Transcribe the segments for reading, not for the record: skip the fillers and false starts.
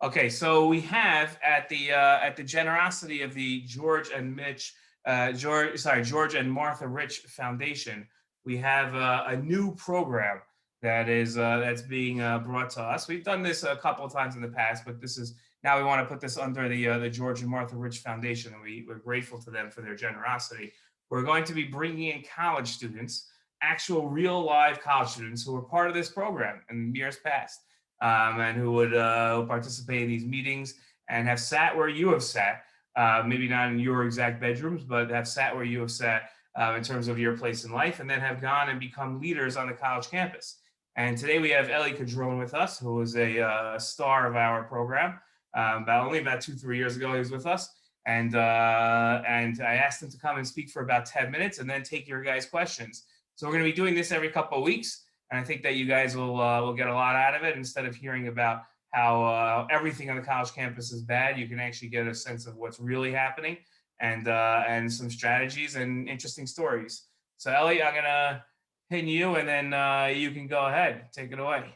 Okay, so we have at the generosity of the George and Martha Rich Foundation, we have a new program that's being brought to us. We've done this a couple of times in the past, but this is now we want to put this under the George and Martha Rich Foundation, and we're grateful to them for their generosity. We're going to be bringing in college students, actual real live college students who were part of this program in years past, and who would participate in these meetings and have sat where you have sat, maybe not in your exact bedrooms, but have sat where you have sat in terms of your place in life, and then have gone and become leaders on the college campus. And today we have Elie Codron with us, who is a star of our program. About 2-3 years ago, he was with us, and I asked him to come and speak for about 10 minutes, and then take your guys' questions. So we're going to be doing this every couple of weeks. And I think that you guys will get a lot out of it. Instead of hearing about how everything on the college campus is bad, you can actually get a sense of what's really happening, and some strategies and interesting stories. So Elie, I'm gonna pin you, and then you can go ahead, take it away.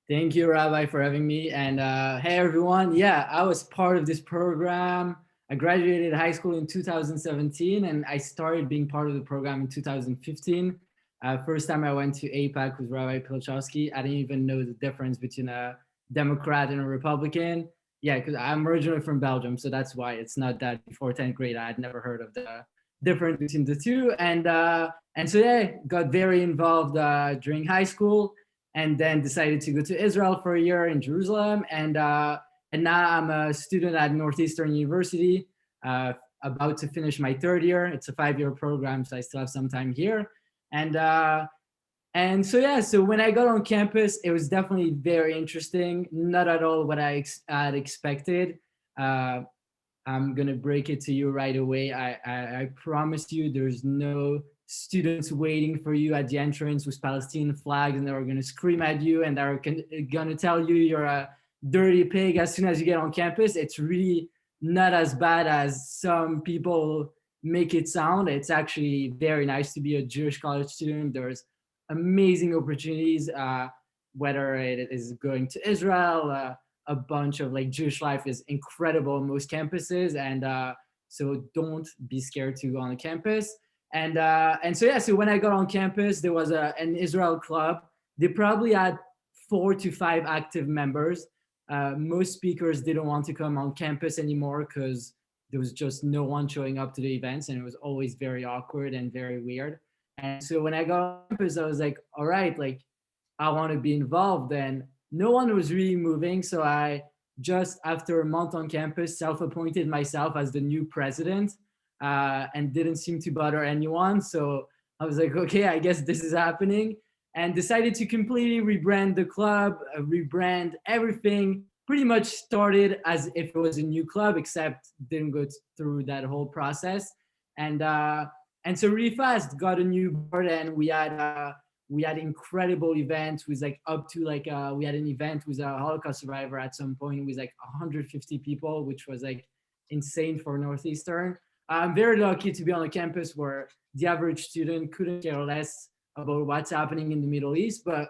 Thank you, Rabbi, for having me. And hey, everyone. Yeah, I was part of this program. I graduated high school in 2017, and I started being part of the program in 2015. First time I went to APAC with Rabbi Pilchowski, I didn't even know the difference between a Democrat and a Republican. Yeah, because I'm originally from Belgium, so that's why it's not that before 10th grade I had never heard of the difference between the two. And so yeah, got very involved during high school, and then decided to go to Israel for a year in Jerusalem. And now I'm a student at Northeastern University, about to finish my third year. It's a 5-year program, so I still have some time here. And and so yeah, so when I got on campus, it was definitely very interesting. Not at all what I had expected. Uh, I'm gonna break it to you right away. I promise you, there's no students waiting for you at the entrance with Palestinian flags, and they're gonna scream at you, and they're gonna tell you you're a dirty pig as soon as you get on campus. It's really not as bad as some people make it sound. It's actually very nice to be a Jewish college student. There's amazing opportunities, whether it is going to Israel. A bunch of like Jewish life is incredible on most campuses, and so don't be scared to go on the campus. And so yeah, so when I got on campus, there was an Israel club. They probably had 4 to 5 active members. Most speakers didn't want to come on campus anymore because there was just no one showing up to the events, and it was always very awkward and very weird. And so when I got on campus, I was like, all right, like I want to be involved. And no one was really moving. So I just after a month on campus self-appointed myself as the new president, and didn't seem to bother anyone. So I was like, okay, I guess this is happening, and decided to completely rebrand the club, rebrand everything. Pretty much started as if it was a new club, except didn't go through that whole process. And and so really fast got a new board, and we had incredible events with like up to like we had an event with a Holocaust survivor at some point with like 150 people, which was like insane for Northeastern. I'm very lucky to be on a campus where the average student couldn't care less about what's happening in the Middle East, but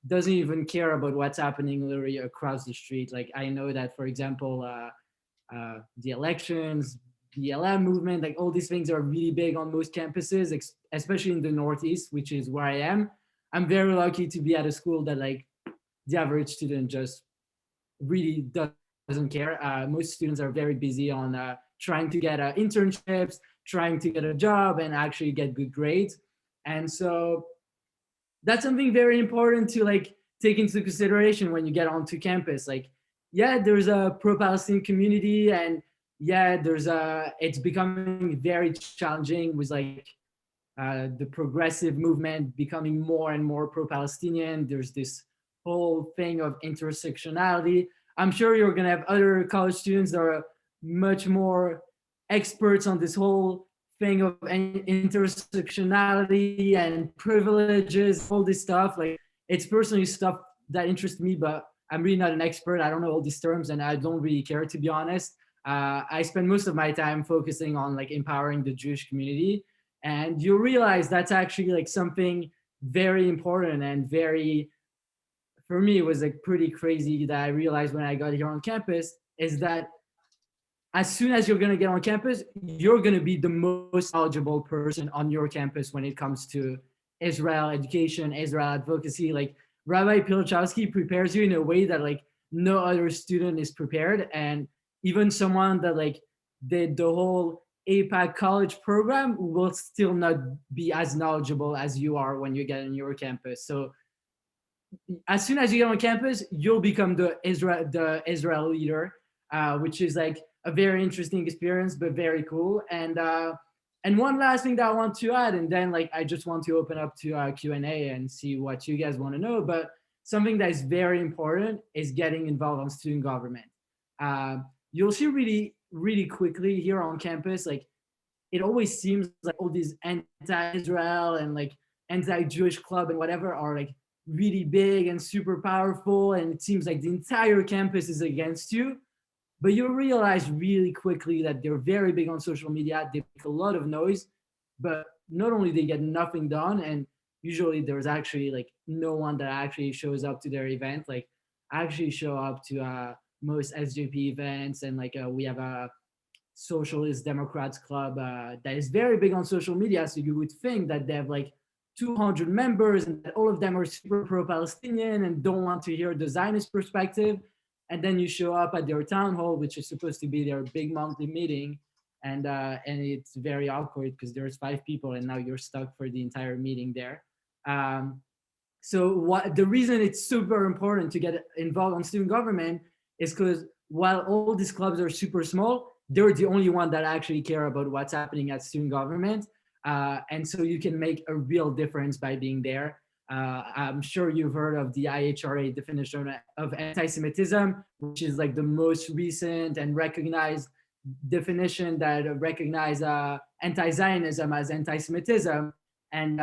doesn't even care about what's happening literally across the street. Like I know that, for example, the elections, BLM movement, like all these things are really big on most campuses, especially in the Northeast, which is where I am. I'm very lucky to be at a school that like the average student just really doesn't care. Most students are very busy on trying to get internships, trying to get a job, and actually get good grades. And so that's something very important to like take into consideration when you get onto campus. Like, yeah, there's a pro-Palestinian community, and yeah, there's a it's becoming very challenging with like the progressive movement becoming more and more pro-Palestinian. There's this whole thing of intersectionality. I'm sure you're gonna have other college students that are much more experts on this whole thing of intersectionality and privileges, all this stuff. Like it's personally stuff that interests me, but I'm really not an expert. I don't know all these terms, and I don't really care, to be honest. I spend most of my time focusing on like empowering the Jewish community, and you realize that's actually like something very important and very for me, it was like pretty crazy that I realized when I got here on campus is that as soon as you're going to get on campus, you're going to be the most knowledgeable person on your campus when it comes to Israel education, Israel advocacy. Like Rabbi Pilchowski prepares you in a way that like no other student is prepared. And even someone that like did the whole APAC college program will still not be as knowledgeable as you are when you get on your campus. So as soon as you get on campus, you'll become the Israel leader, which is like a very interesting experience, but very cool. And one last thing that I want to add, and then like I just want to open up to Q&A and see what you guys want to know. But something that is very important is getting involved on student government. You'll see really quickly here on campus, like it always seems like all these anti-Israel and like anti-Jewish club and whatever are like really big and super powerful, and it seems like the entire campus is against you. But you realize really quickly that they're very big on social media. They make a lot of noise, but not only they get nothing done, and usually there's actually like no one that actually shows up to their event. Like I actually show up to most SJP events, and like we have a Socialist Democrats Club that is very big on social media. So you would think that they have like 200 members and that all of them are super pro-Palestinian and don't want to hear the Zionist perspective. And then you show up at their town hall, which is supposed to be their big monthly meeting, and it's very awkward because there's 5 people and now you're stuck for the entire meeting there. So what the reason it's super important to get involved on student government is because while all these clubs are super small, they're the only one that actually care about what's happening at student government. And so you can make a real difference by being there. I'm sure you've heard of the IHRA definition of anti-Semitism, which is like the most recent and recognized definition that recognize anti-Zionism as anti-Semitism. And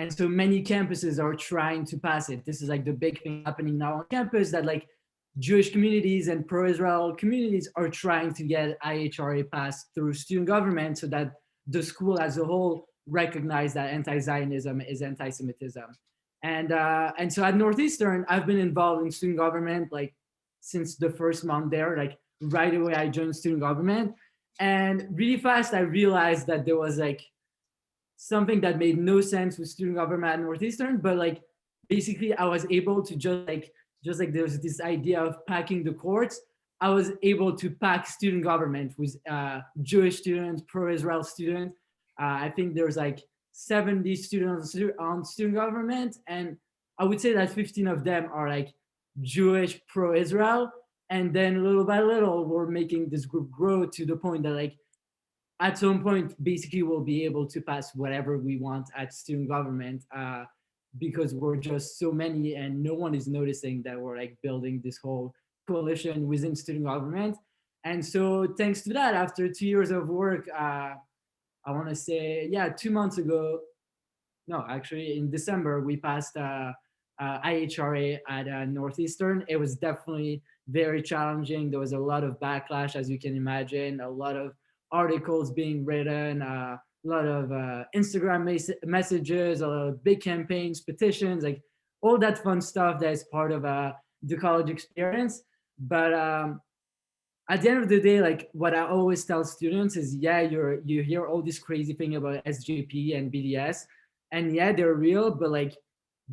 so many campuses are trying to pass it. This is like the big thing happening now on campus, that like Jewish communities and pro-Israel communities are trying to get IHRA passed through student government so that the school as a whole recognize that anti-Zionism is anti-Semitism. And so at Northeastern, I've been involved in student government like since the first month there. Like right away I joined student government, and really fast I realized that there was like something that made no sense with student government at Northeastern, but like basically I was able to just like there's this idea of packing the courts. I was able to pack student government with Jewish students, pro-Israel students. I think there's like 70 students on student government, and I would say that 15 of them are like Jewish pro-Israel. And then little by little, we're making this group grow to the point that like at some point, basically we'll be able to pass whatever we want at student government because we're just so many and no one is noticing that we're like building this whole coalition within student government. And so thanks to that, after 2 years of work, I want to say, 2 months ago, no, actually in December, we passed IHRA at Northeastern. It was definitely very challenging. There was a lot of backlash, as you can imagine, a lot of articles being written, a lot of Instagram messages, a lot of big campaigns, petitions, like all that fun stuff that is part of the college experience. But at the end of the day, like what I always tell students is, you hear all this crazy thing about SJP and BDS, and they're real, but like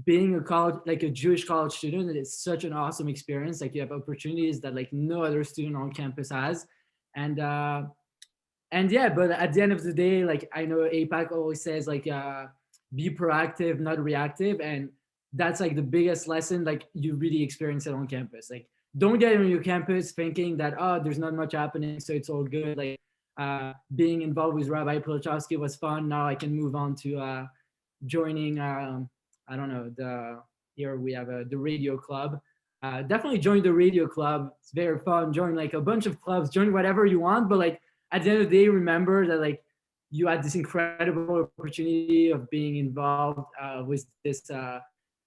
being a college, like a Jewish college student, it's such an awesome experience. Like you have opportunities that like no other student on campus has. And but at the end of the day, like I know APAC always says like be proactive, not reactive. And that's like the biggest lesson, like you really experience it on campus. Like don't get on your campus thinking that, oh, there's not much happening, so it's all good. Like being involved with Rabbi Pilchowski was fun. Now I can move on to joining, I don't know, here we have the radio club. Definitely join the radio club. It's very fun. Join like a bunch of clubs, join whatever you want. But like at the end of the day, remember that like you had this incredible opportunity of being involved with this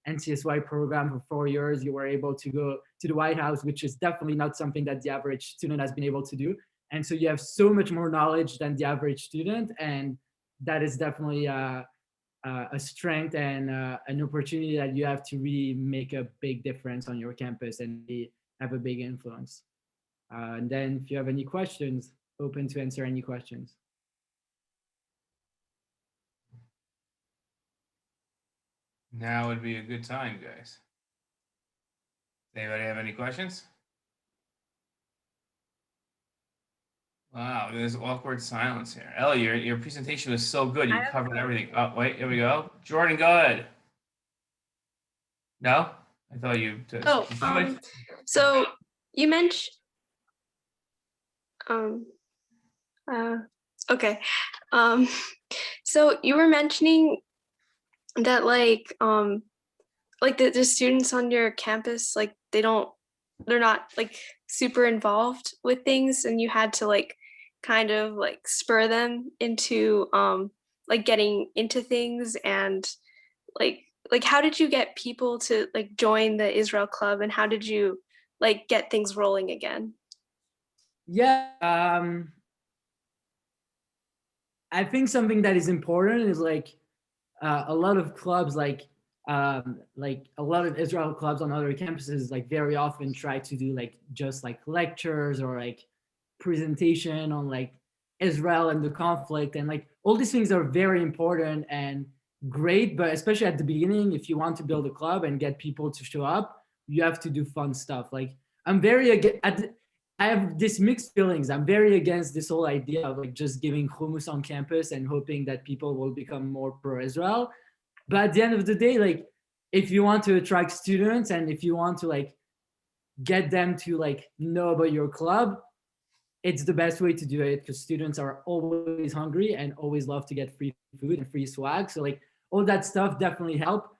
NCSY program for 4 years. You were able to go to the White House, which is definitely not something that the average student has been able to do. And so you have so much more knowledge than the average student. And that is definitely a strength and an opportunity that you have to really make a big difference on your campus and have a big influence. And then if you have any questions, open to answer any questions. Now would be a good time, guys. Anybody have any questions? Wow, there's awkward silence here. Elie, your presentation was so good. You covered everything. Oh, wait, here we go. Jordan, go ahead. No? I thought you did. Oh, so you mentioned, okay. So you were mentioning that like the students on your campus, like they're not like super involved with things, and you had to like kind of like spur them into like getting into things. And like how did you get people to like join the Israel Club, and how did you like get things rolling again? Yeah, I think something that is important is like a lot of clubs, like a lot of Israel clubs on other campuses, like very often try to do like just like lectures or like presentation on like Israel and the conflict, and like all these things are very important and great, but especially at the beginning, if you want to build a club and get people to show up, you have to do fun stuff. Like I'm very I have this mixed feelings. I'm very against this whole idea of like just giving hummus on campus and hoping that people will become more pro-Israel. But at the end of the day, like if you want to attract students and if you want to like get them to like know about your club, it's the best way to do it, because students are always hungry and always love to get free food and free swag. So like all that stuff definitely help.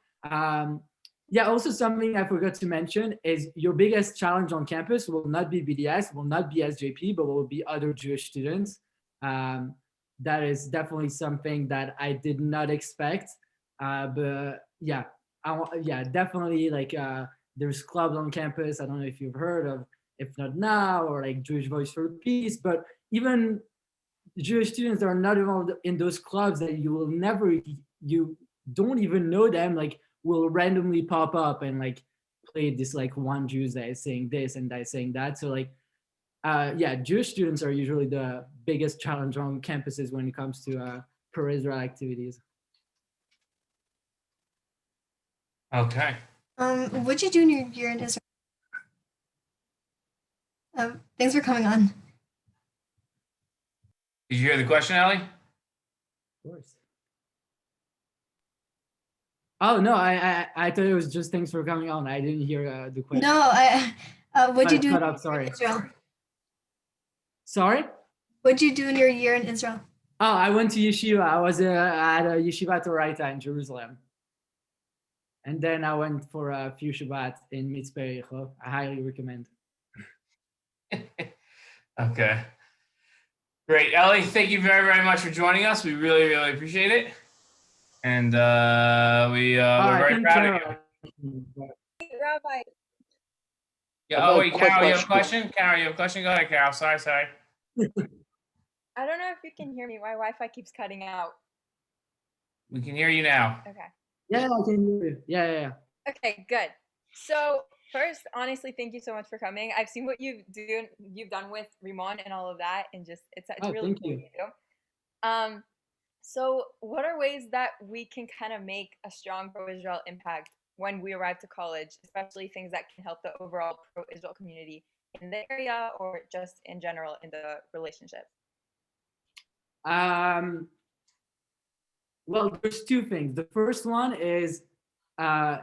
Yeah, also something I forgot to mention is your biggest challenge on campus will not be BDS, will not be SJP, but will be other Jewish students. That is definitely something that I did not expect. But yeah, yeah, definitely like there's clubs on campus. I don't know if you've heard of If Not Now or like Jewish Voice for Peace, but even Jewish students that are not involved in those clubs that you will never, you don't even know them, like will randomly pop up and like play this like one Jew that is saying this and that is saying that. So like, yeah, Jewish students are usually the biggest challenge on campuses when it comes to pro-Israel activities. Okay. What'd you do in your year in Israel? Thanks for coming on. Did you hear the question, Elie? Of course. Oh no, I thought it was just thanks for coming on. I didn't hear the question. No, what'd you do Cut up, sorry. in Israel? Sorry? What'd you do in your year in Israel? Oh, I went to yeshiva. I was at a yeshiva Toraita in Jerusalem. And then I went for a few Shabbats in Mitzpeh Yecho. I highly recommend. Okay. Great. Elie, thank you very, very much for joining us. We really, really appreciate it. And we're very proud of you. Rabbi. Yeah, oh, wait, Carol, you have a question? Carol, you have a question? Go ahead, Carol. Sorry. I don't know if you can hear me. My Wi-Fi keeps cutting out. We can hear you now. Okay. Yeah, I can hear you. Yeah. Okay, good. So first, honestly, thank you so much for coming. I've seen what you've done with Rimon and all of that, and just it's really thank cool you. what you do. So what are ways that we can kind of make a strong pro-Israel impact when we arrive to college, especially things that can help the overall pro-Israel community in the area or just in general in the relationship? Well, there's two things. The first one is if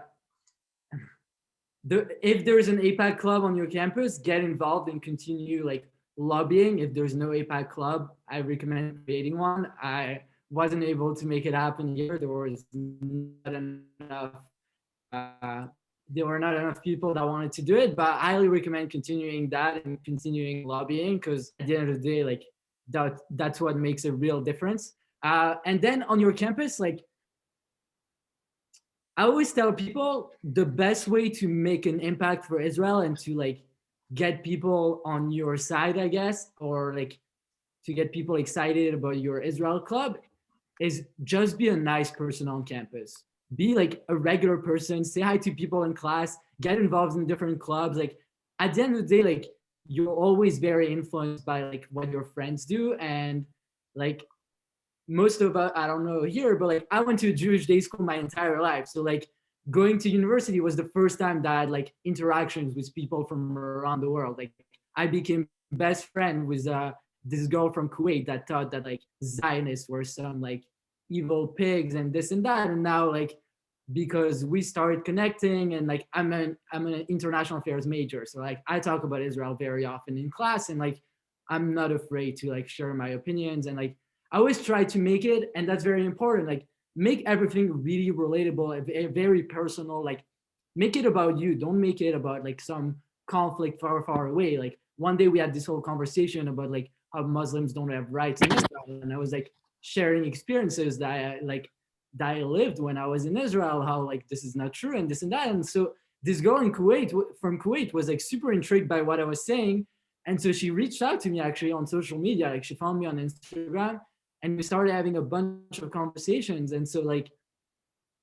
there's an APAC club on your campus, get involved and continue like lobbying. If there's no APAC club, I recommend creating one. I wasn't able to make it happen here. There was not enough. There were not enough people that wanted to do it, but I highly recommend continuing that and continuing lobbying, because at the end of the day, like that's what makes a real difference. And then on your campus, like I always tell people the best way to make an impact for Israel and to like get people on your side, I guess, or like to get people excited about your Israel club is just be a nice person on campus. Be like a regular person, say hi to people in class, get involved in different clubs. Like at the end of the day, like you're always very influenced by like what your friends do. And like most of us, I don't know here, but like I went to a Jewish day school my entire life. So like going to university was the first time that I had like interactions with people from around the world. Like I became best friend with this girl from Kuwait that thought that like Zionists were some like evil pigs and this and that. And now like because we started connecting and like I'm an international affairs major. So like I talk about Israel very often in class and like I'm not afraid to like share my opinions and like I always try to make it, and that's very important. Like make everything really relatable, very personal. Like make it about you. Don't make it about like some conflict far, far away. Like one day we had this whole conversation about like how Muslims don't have rights in Israel, and I was like sharing experiences that I lived when I was in Israel. How like this is not true and this and that. And so this girl in Kuwait from Kuwait was like super intrigued by what I was saying, and so she reached out to me actually on social media. Like she found me on Instagram and we started having a bunch of conversations. And so like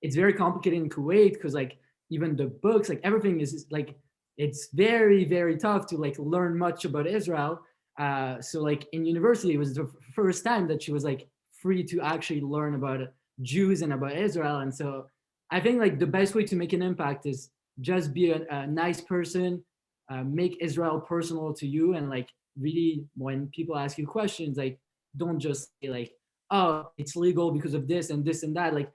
it's very complicated in Kuwait because like even the books, like everything is like it's very, very tough to like learn much about Israel. So like in university, it was the first time that she was like free to actually learn about Jews and about Israel. And so I think like the best way to make an impact is just be a nice person, make Israel personal to you, and like really when people ask you questions, like don't just say like, oh, it's legal because of this and this and that. Like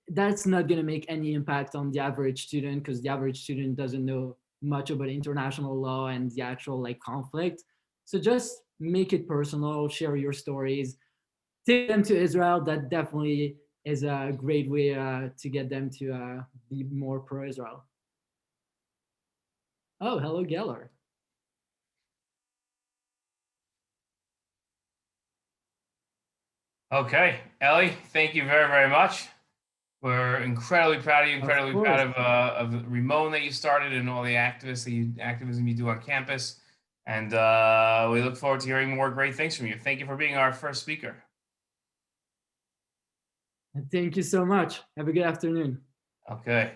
that's not going to make any impact on the average student because the average student doesn't know much about international law and the actual like conflict. So just make it personal, share your stories, take them to Israel. That definitely is a great way to get them to be more pro-Israel. Oh, hello, Geller. Okay, Ellie, thank you very, very much. We're incredibly proud of you, incredibly proud of Ramon that you started and all the activism you do on campus. And we look forward to hearing more great things from you. Thank you for being our first speaker. Thank you so much. Have a good afternoon. Okay.